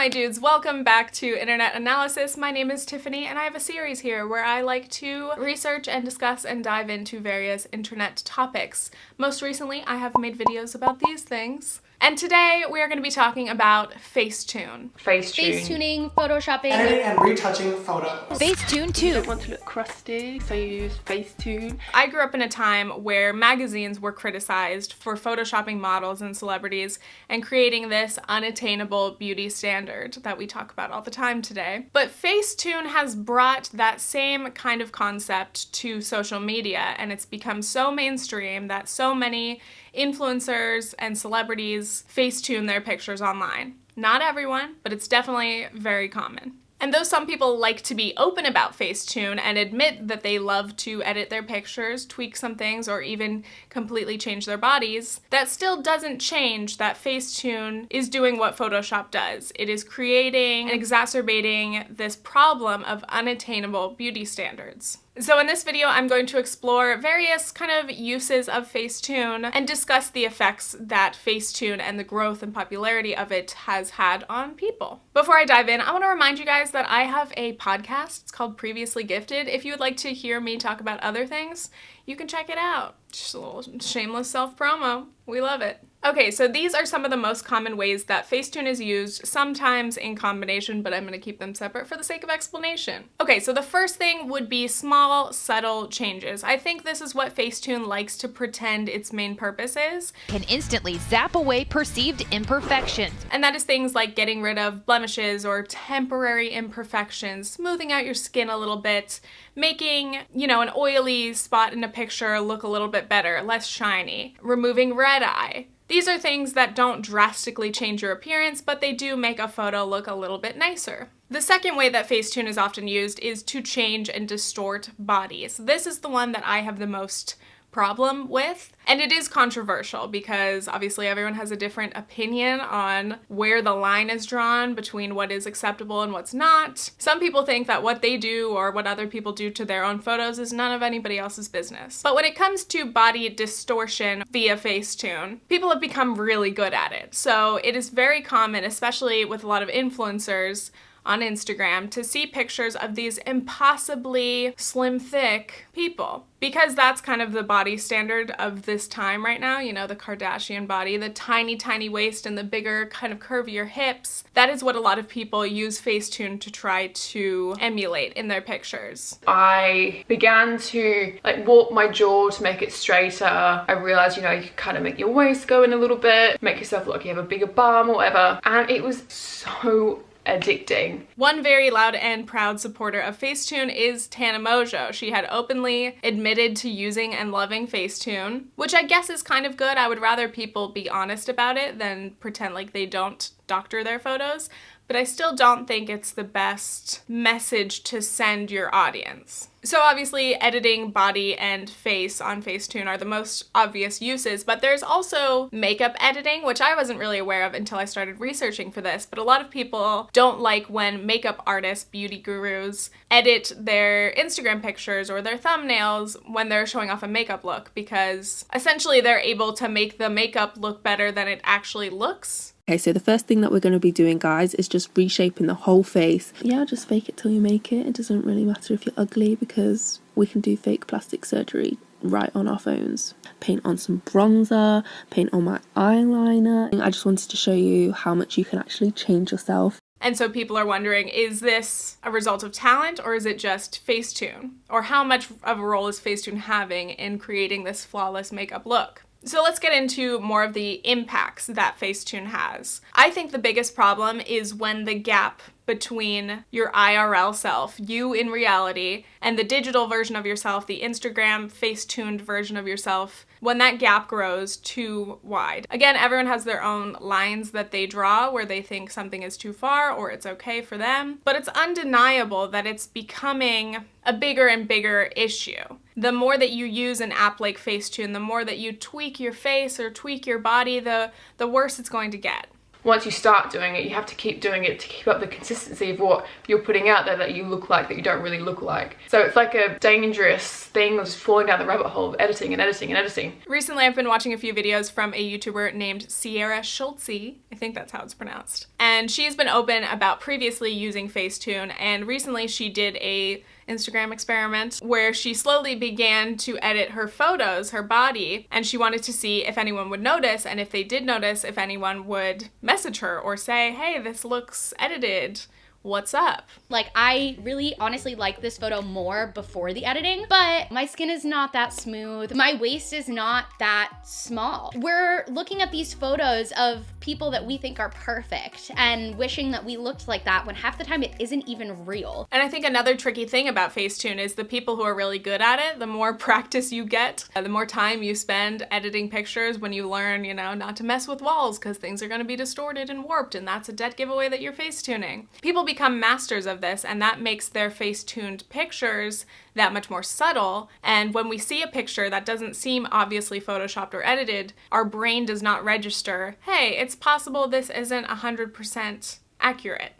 my dudes, welcome back to Internet Analysis. My name is Tiffany and I have a series here where I like to research and discuss and dive into various internet topics. Most recently, I have made videos about these things. And today we are going to be talking about Facetune. Facetuning, photoshopping, editing and retouching photos. Facetune 2. You don't want to look crusty, so you use Facetune. I grew up in a time where magazines were criticized for photoshopping models and celebrities and creating this unattainable beauty standard that we talk about all the time today. But Facetune has brought that same kind of concept to social media, and it's become so mainstream that so many influencers and celebrities Facetune their pictures online. Not everyone, but it's definitely very common. And though some people like to be open about Facetune and admit that they love to edit their pictures, tweak some things, or even completely change their bodies, that still doesn't change that Facetune is doing what Photoshop does. It is creating and exacerbating this problem of unattainable beauty standards. So in this video, I'm going to explore various kind of uses of Facetune and discuss the effects that Facetune and the growth and popularity of it has had on people. Before I dive in, I want to remind you guys that I have a podcast. It's called Previously Gifted. If you would like to hear me talk about other things, you can check it out. Just a little shameless self-promo. We love it. Okay, so these are some of the most common ways that Facetune is used, sometimes in combination, but I'm going to keep them separate for the sake of explanation. Okay, so the first thing would be small, subtle changes. I think this is what Facetune likes to pretend its main purpose is. Can instantly zap away perceived imperfections. And that is things like getting rid of blemishes or temporary imperfections, smoothing out your skin a little bit, making, an oily spot in a picture look a little bit better, less shiny, removing red eye. These are things that don't drastically change your appearance, but they do make a photo look a little bit nicer. The second way that Facetune is often used is to change and distort bodies. This is the one that I have the most problem with, and it is controversial because obviously everyone has a different opinion on where the line is drawn between what is acceptable and what's not. Some people think that what they do or what other people do to their own photos is none of anybody else's business. But when it comes to body distortion via Facetune, people have become really good at it. So it is very common, especially with a lot of influencers on Instagram, to see pictures of these impossibly slim, thick people. Because that's kind of the body standard of this time right now, the Kardashian body, the tiny, tiny waist and the bigger, kind of curvier hips. That is what a lot of people use Facetune to try to emulate in their pictures. I began to warp my jaw to make it straighter. I realized, you can kind of make your waist go in a little bit, make yourself look like you have a bigger bum or whatever. And it was so addicting. One very loud and proud supporter of Facetune is Tana Mojo. She had openly admitted to using and loving Facetune, which I guess is kind of good. I would rather people be honest about it than pretend like they don't doctor their photos, but I still don't think it's the best message to send your audience. So obviously editing body and face on Facetune are the most obvious uses, but there's also makeup editing, which I wasn't really aware of until I started researching for this, but a lot of people don't like when makeup artists, beauty gurus, edit their Instagram pictures or their thumbnails when they're showing off a makeup look, because essentially they're able to make the makeup look better than it actually looks. Okay, so the first thing that we're going to be doing, guys, is just reshaping the whole face. Yeah, just fake it till you make it. It doesn't really matter if you're ugly because we can do fake plastic surgery right on our phones. Paint on some bronzer, paint on my eyeliner. I just wanted to show you how much you can actually change yourself. And so people are wondering, is this a result of talent or is it just Facetune? Or how much of a role is Facetune having in creating this flawless makeup look? So let's get into more of the impacts that Facetune has. I think the biggest problem is when the gap between your IRL self, you in reality, and the digital version of yourself, the Instagram Facetuned version of yourself, when that gap grows too wide. Again, everyone has their own lines that they draw where they think something is too far or it's okay for them, but it's undeniable that it's becoming a bigger and bigger issue. The more that you use an app like Facetune, the more that you tweak your face or tweak your body, the worse it's going to get. once you start doing it, you have to keep doing it to keep up the consistency of what you're putting out there that you look like, that you don't really look like. So it's like a dangerous thing of just falling down the rabbit hole of editing and editing and editing. Recently, I've been watching a few videos from a YouTuber named Sierra Schultze. I think that's how it's pronounced. And she's been open about previously using Facetune, and recently she did a Instagram experiment where she slowly began to edit her photos, her body, and she wanted to see if anyone would notice, and if they did notice, if anyone would message her or say, hey, this looks edited. What's up? Like, I really honestly like this photo more before the editing, but my skin is not that smooth. My waist is not that small. We're looking at these photos of people that we think are perfect and wishing that we looked like that when half the time it isn't even real. And I think another tricky thing about Facetune is the people who are really good at it, the more practice you get, the more time you spend editing pictures when you learn, you know, not to mess with walls because things are going to be distorted and warped, and that's a dead giveaway that you're Facetuning. People become masters of this, and that makes their Facetuned pictures that much more subtle. And when we see a picture that doesn't seem obviously photoshopped or edited, our brain does not register, hey, it's possible this isn't 100% accurate.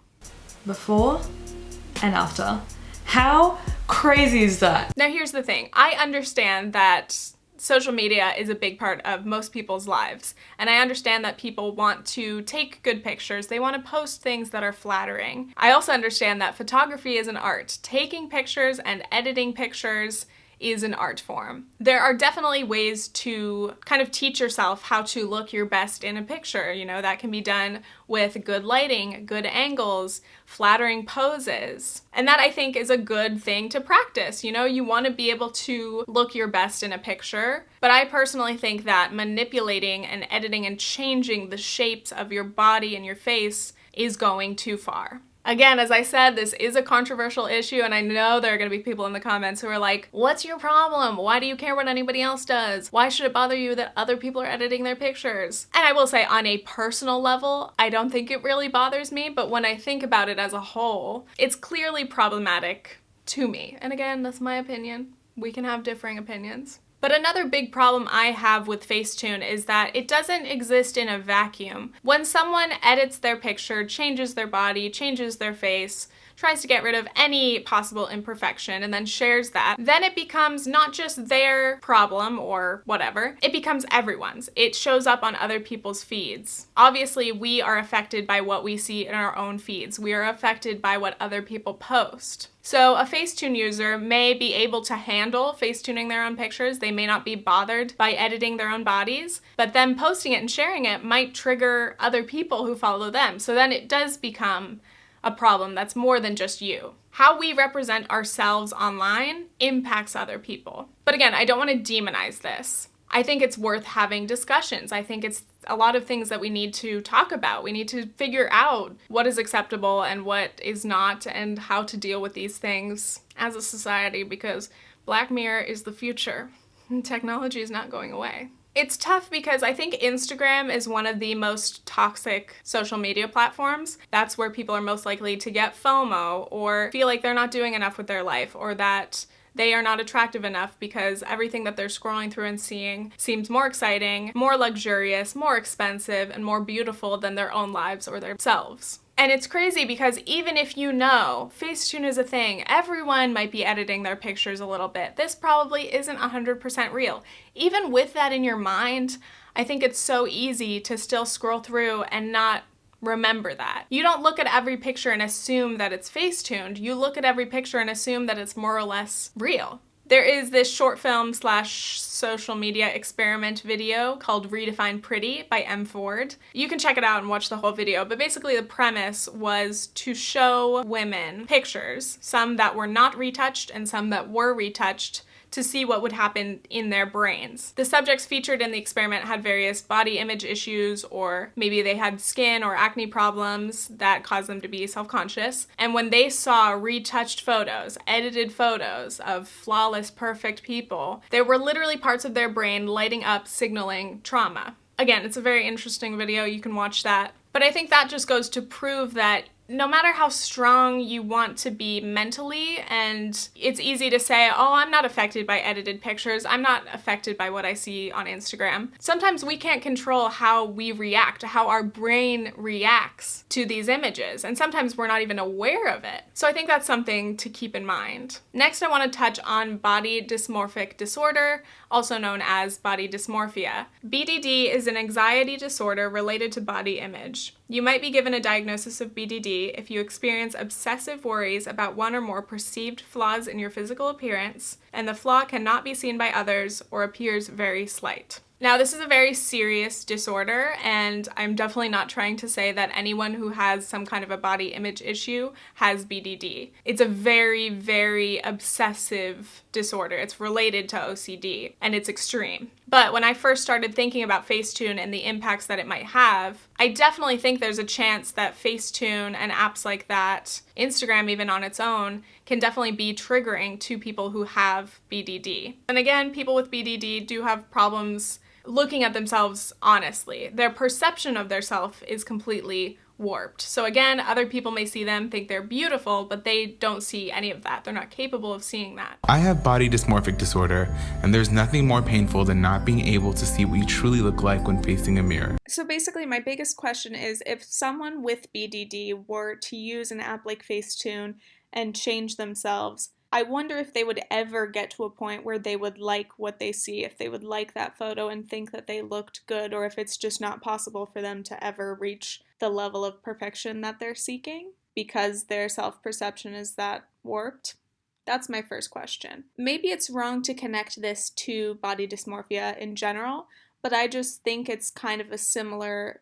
Before and after. How crazy is that? Now here's the thing. I understand that social media is a big part of most people's lives, and I understand that people want to take good pictures. They want to post things that are flattering. I also understand that photography is an art. Taking pictures and editing pictures is an art form. There are definitely ways to kind of teach yourself how to look your best in a picture. You know, that can be done with good lighting, good angles, flattering poses. And that, I think, is a good thing to practice. You know, you want to be able to look your best in a picture. But I personally think that manipulating and editing and changing the shapes of your body and your face is going too far. Again, as I said, this is a controversial issue, and I know there are going to be people in the comments who are like, what's your problem? Why do you care what anybody else does? Why should it bother you that other people are editing their pictures? And I will say, on a personal level, I don't think it really bothers me, but when I think about it as a whole, it's clearly problematic to me. And again, that's my opinion. We can have differing opinions. But another big problem I have with Facetune is that it doesn't exist in a vacuum. When someone edits their picture, changes their body, changes their face, tries to get rid of any possible imperfection and then shares that, then it becomes not just their problem or whatever, it becomes everyone's. It shows up on other people's feeds. Obviously, we are affected by what we see in our own feeds. We are affected by what other people post. So a Facetune user may be able to handle Facetuning their own pictures. They may not be bothered by editing their own bodies, but then posting it and sharing it might trigger other people who follow them. So then it does become a problem that's more than just you. How we represent ourselves online impacts other people. But again, I don't want to demonize this. I think it's worth having discussions. I think it's a lot of things that we need to talk about. We need to figure out what is acceptable and what is not, and how to deal with these things as a society, because Black Mirror is the future and technology is not going away. It's tough because I think Instagram is one of the most toxic social media platforms. That's where people are most likely to get FOMO or feel like they're not doing enough with their life, or that they are not attractive enough because everything that they're scrolling through and seeing seems more exciting, more luxurious, more expensive, and more beautiful than their own lives or themselves. And it's crazy because even if you know Facetune is a thing, everyone might be editing their pictures a little bit. This probably isn't 100% real. Even with that in your mind, I think it's so easy to still scroll through and not remember that. You don't look at every picture and assume that it's Facetuned. You look at every picture and assume that it's more or less real. There is this short film / social media experiment video called Redefine Pretty by M. Ford. You can check it out and watch the whole video, but basically the premise was to show women pictures, some that were not retouched and some that were retouched, to see what would happen in their brains. The subjects featured in the experiment had various body image issues, or maybe they had skin or acne problems that caused them to be self-conscious. And when they saw retouched photos, edited photos of flawless, perfect people, there were literally parts of their brain lighting up, signaling trauma. Again, it's a very interesting video. You can watch that. But I think that just goes to prove that no matter how strong you want to be mentally, and it's easy to say, oh, I'm not affected by edited pictures, I'm not affected by what I see on Instagram. Sometimes we can't control how we react, how our brain reacts to these images, and sometimes we're not even aware of it. So I think that's something to keep in mind. Next, I want to touch on body dysmorphic disorder, also known as body dysmorphia. BDD is an anxiety disorder related to body image. You might be given a diagnosis of BDD if you experience obsessive worries about one or more perceived flaws in your physical appearance, and the flaw cannot be seen by others or appears very slight. Now, this is a very serious disorder, and I'm definitely not trying to say that anyone who has some kind of a body image issue has BDD. It's a very, very obsessive disorder. It's related to OCD, and it's extreme. But when I first started thinking about Facetune and the impacts that it might have, I definitely think there's a chance that Facetune and apps like that, Instagram even on its own, can definitely be triggering to people who have BDD. And again, people with BDD do have problems looking at themselves honestly. Their perception of their self is completely warped. So again, other people may see them, think they're beautiful, but they don't see any of that. They're not capable of seeing that. I have body dysmorphic disorder, and there's nothing more painful than not being able to see what you truly look like when facing a mirror. So basically, my biggest question is, if someone with BDD were to use an app like Facetune and change themselves, I wonder if they would ever get to a point where they would like what they see, if they would like that photo and think that they looked good, or if it's just not possible for them to ever reach the level of perfection that they're seeking because their self-perception is that warped. That's my first question. Maybe it's wrong to connect this to body dysmorphia in general, but I just think it's kind of a similar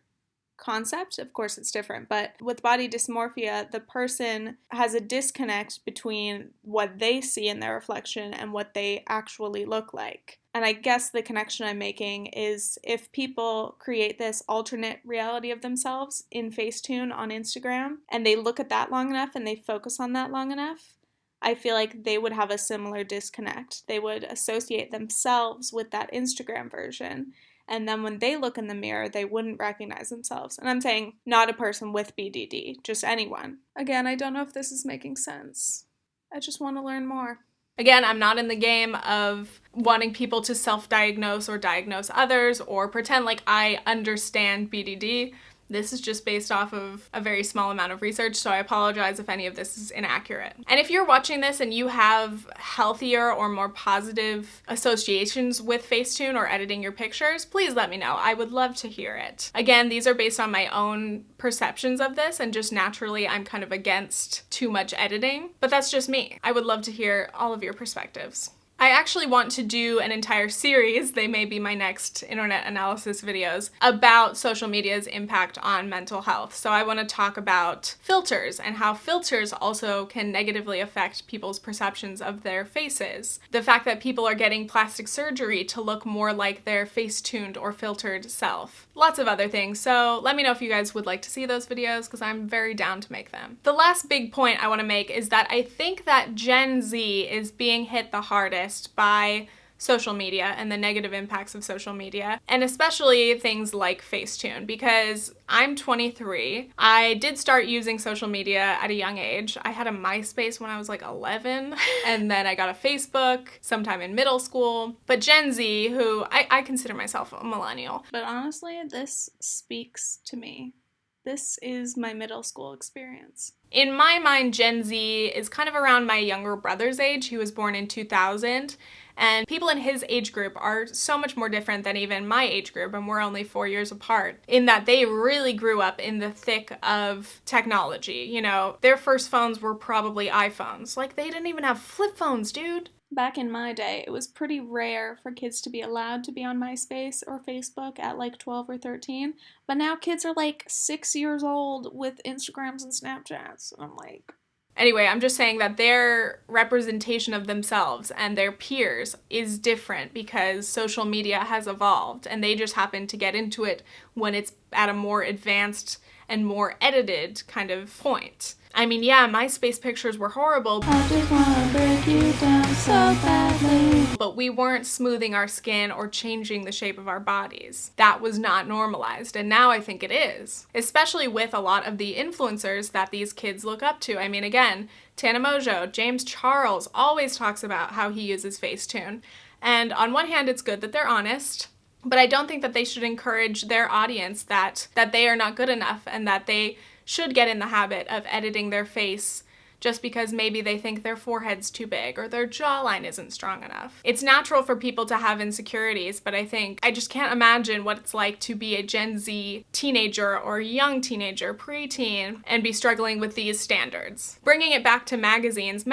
concept. Of course, it's different, but with body dysmorphia, the person has a disconnect between what they see in their reflection and what they actually look like. And I guess the connection I'm making is if people create this alternate reality of themselves in Facetune on Instagram, and they look at that long enough and they focus on that long enough, I feel like they would have a similar disconnect. They would associate themselves with that Instagram version. And then when they look in the mirror, they wouldn't recognize themselves. And I'm saying not a person with BDD, just anyone. Again, I don't know if this is making sense. I just want to learn more. Again, I'm not in the game of wanting people to self-diagnose or diagnose others or pretend like I understand BDD. This is just based off of a very small amount of research, so I apologize if any of this is inaccurate. And if you're watching this and you have healthier or more positive associations with Facetune or editing your pictures, please let me know. I would love to hear it. Again, these are based on my own perceptions of this, and just naturally I'm kind of against too much editing, but that's just me. I would love to hear all of your perspectives. I actually want to do an entire series, they may be my next internet analysis videos, about social media's impact on mental health. So I want to talk about filters and how filters also can negatively affect people's perceptions of their faces. The fact that people are getting plastic surgery to look more like their face-tuned or filtered self. Lots of other things, so let me know if you guys would like to see those videos because I'm very down to make them. The last big point I want to make is that I think that Gen Z is being hit the hardest by social media and the negative impacts of social media, and especially things like Facetune, because I'm 23. I did start using social media at a young age. I had a MySpace when I was like 11, and then I got a Facebook sometime in middle school. But Gen Z, who I consider myself a millennial, but honestly, this speaks to me. This is my middle school experience. In my mind, Gen Z is kind of around my younger brother's age. He was born in 2000, and people in his age group are so much more different than even my age group, and we're only 4 years apart, in that they really grew up in the thick of technology. You know, their first phones were probably iPhones. Like, they didn't even have flip phones, dude. Back in my day, it was pretty rare for kids to be allowed to be on MySpace or Facebook at like 12 or 13, but now kids are like 6 years old with Instagrams and Snapchats, and I'm like... Anyway, I'm just saying that their representation of themselves and their peers is different because social media has evolved, and they just happen to get into it when it's at a more advanced and more edited kind of point. I mean, yeah, MySpace pictures were horrible. I just wanna break you down so badly. But we weren't smoothing our skin or changing the shape of our bodies. That was not normalized, and now I think it is. Especially with a lot of the influencers that these kids look up to. I mean, again, Tana Mojo, James Charles always talks about how he uses Facetune. And on one hand, it's good that they're honest, but I don't think that they should encourage their audience that they are not good enough and that they should get in the habit of editing their face just because maybe they think their forehead's too big or their jawline isn't strong enough. It's natural for people to have insecurities, but I just can't imagine what it's like to be a Gen Z teenager or young teenager, preteen, and be struggling with these standards. Bringing it back to magazines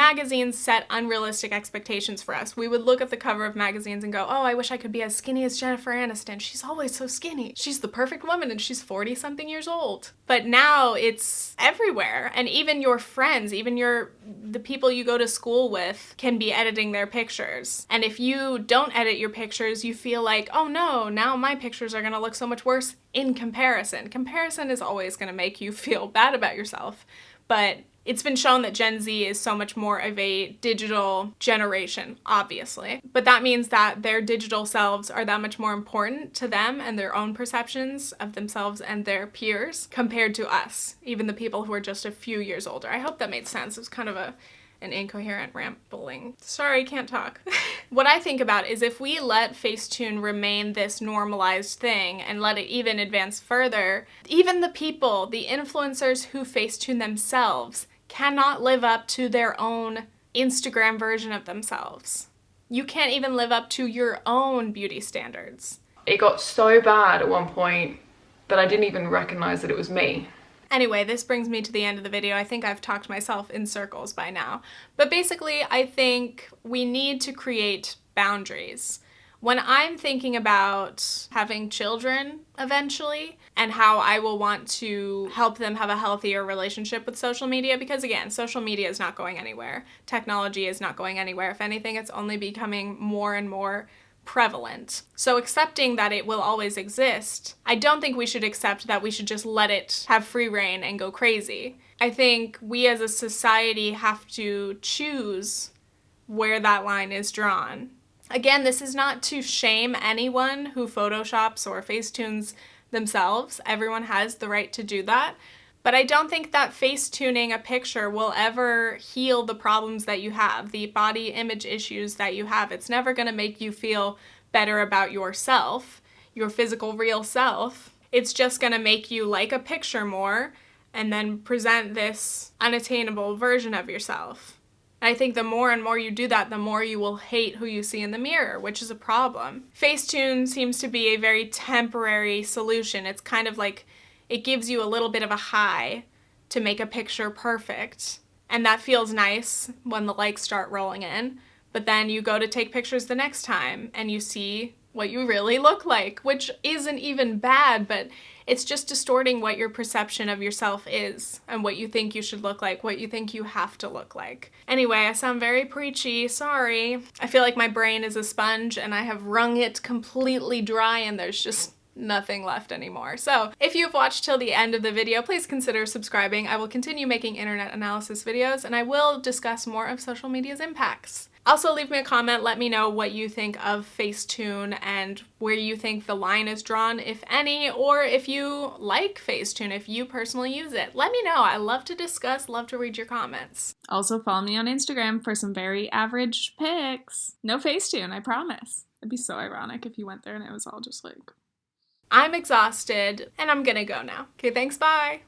set unrealistic expectations for us. We would look at the cover of magazines and go, oh, I wish I could be as skinny as Jennifer Aniston. She's always so skinny. She's the perfect woman and she's 40-something years old. But now it's everywhere, and even your friends, even the people you go to school with can be editing their pictures. And if you don't edit your pictures, you feel like, oh no, now my pictures are gonna look so much worse in comparison. Comparison is always gonna make you feel bad about yourself, but it's been shown that Gen Z is so much more of a digital generation, obviously. But that means that their digital selves are that much more important to them and their own perceptions of themselves and their peers compared to us, even the people who are just a few years older. I hope that made sense. It was kind of an incoherent rambling. Sorry, can't talk. What I think about is if we let Facetune remain this normalized thing and let it even advance further, even the people, the influencers who Facetune themselves cannot live up to their own Instagram version of themselves. You can't even live up to your own beauty standards. It got so bad at one point that I didn't even recognize that it was me. Anyway, this brings me to the end of the video. I think I've talked myself in circles by now. But basically, I think we need to create boundaries. When I'm thinking about having children eventually and how I will want to help them have a healthier relationship with social media, because again, social media is not going anywhere. Technology is not going anywhere. If anything, it's only becoming more and more prevalent. So accepting that it will always exist, I don't think we should accept that we should just let it have free reign and go crazy. I think we as a society have to choose where that line is drawn. Again, this is not to shame anyone who photoshops or facetunes themselves. Everyone has the right to do that. But I don't think that facetuning a picture will ever heal the problems that you have, the body image issues that you have. It's never going to make you feel better about yourself, your physical real self. It's just going to make you like a picture more and then present this unattainable version of yourself. I think the more and more you do that, the more you will hate who you see in the mirror, which is a problem. Facetune seems to be a very temporary solution. It's kind of like it gives you a little bit of a high to make a picture perfect. And that feels nice when the likes start rolling in. But then you go to take pictures the next time and you see what you really look like, which isn't even bad, but it's just distorting what your perception of yourself is and what you think you should look like, what you think you have to look like. Anyway, I sound very preachy, sorry. I feel like my brain is a sponge and I have wrung it completely dry and there's just nothing left anymore. So if you've watched till the end of the video, please consider subscribing. I will continue making internet analysis videos and I will discuss more of social media's impacts. Also, leave me a comment, let me know what you think of Facetune and where you think the line is drawn, if any, or if you like Facetune, if you personally use it. Let me know. I love to discuss, love to read your comments. Also, follow me on Instagram for some very average pics. No Facetune, I promise. It'd be so ironic if you went there and it was all just like... I'm exhausted, and I'm gonna go now. Okay, thanks, bye!